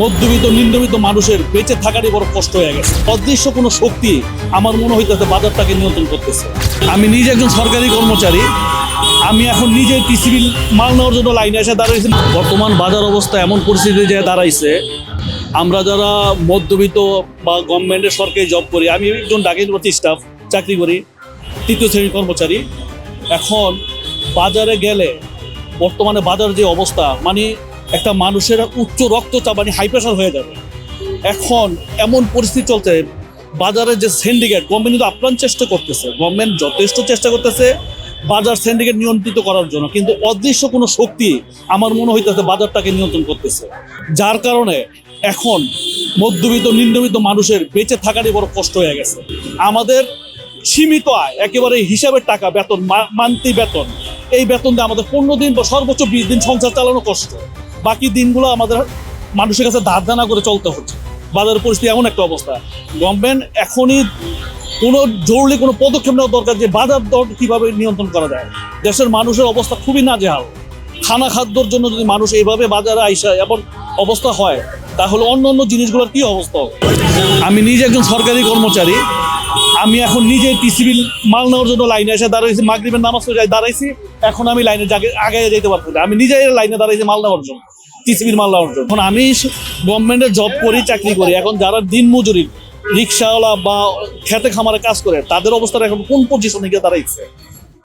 মধ্যবিত্ত নিম্নবিত্ত মানুষের বেঁচে থাকারই বড় কষ্ট হয়ে গেছে। অদৃশ্য কোনো শক্তি আমার মনে হইতেছে বাজারটাকে নিয়ন্ত্রণ করতেছে। আমি নিজে একজন সরকারি কর্মচারী, আমি এখন নিজে টিসিবি মাল নেওয়ার জন্য লাইনে এসে দাঁড়াইছি। বর্তমান বাজার অবস্থা এমন পরিস্থিতিতে যে দাঁড়াইছে, আমরা যারা মধ্যবিত্ত বা গভর্নমেন্টের সরকারি জব করি, আমি একজন ঢাকা ইউনিভার্সিটি স্টাফ চাকরি করি, তৃতীয় শ্রেণীর কর্মচারী। এখন বাজারে গেলে বর্তমানে বাজার যে অবস্থা, মানে একটা মানুষের উচ্চ রক্তচাপ মানে হাই প্রেশার হয়ে যাবে। এখন এমন পরিস্থিতি চলছে, বাজারের যে সিন্ডিকেট, গভর্নমেন্ট কিন্তু আপ্রাণ চেষ্টা করতেছে, গভর্নমেন্ট যথেষ্ট চেষ্টা করতেছে বাজার সিন্ডিকেট নিয়ন্ত্রিত করার জন্য, কিন্তু অদৃশ্য কোনো শক্তি আমার মনে হইতেছে বাজারটাকে নিয়ন্ত্রণ করতেছে। যার কারণে এখন মধ্যবিত্ত নিম্নবিত্ত মানুষের বেঁচে থাকারই বড় কষ্ট হয়ে গেছে। আমাদের সীমিত আয়, একেবারে হিসাবের টাকা, বেতন, মান্থলি বেতন, এই বেতন দিয়ে আমাদের 15 দিন বা সর্বোচ্চ 20 দিন সংসার চালানো কষ্ট। বাকি দিনগুলো আমাদের মানুষের কাছে ধার দানা করে চলতে হচ্ছে। বাজারের পরিস্থিতি এমন একটা অবস্থা, গভর্নমেন্ট এখনই কোনো জরুরি কোনো পদক্ষেপ নেওয়া দরকার যে বাজার দর কিভাবে নিয়ন্ত্রণ করা যায়। দেশের মানুষের অবস্থা খুবই নাজেহাল। খাদ্যর জন্য যদি মানুষ এইভাবে বাজারে আইসা এমন অবস্থা হয়, তাহলে অন্য অন্য জিনিসগুলোর কি অবস্থা হবে। আমি নিজে একজন সরকারি কর্মচারী, আমি এখন নিজে টিসিবি মাল নেওয়ার জন্য লাইনে এসে দাঁড়াইছি, মাগরিবের নামাজ পড়ে দাঁড়াইছি। এখন আমি লাইনে আগে যেতে পারবো না, আমি নিজে লাইনে দাঁড়াইছি মাল নেওয়ার জন্য, টিসিবির মাল নেওয়ার জন্য। এখন আমি গভর্নমেন্টের জব করি, চাকরি করি, এখন যারা দিন মজুরি রিক্সাওয়ালা বা খেতে খামারে কাজ করে, তাদের অবস্থাটা এখন কোন পজিশনে গিয়ে দাঁড়াইছে।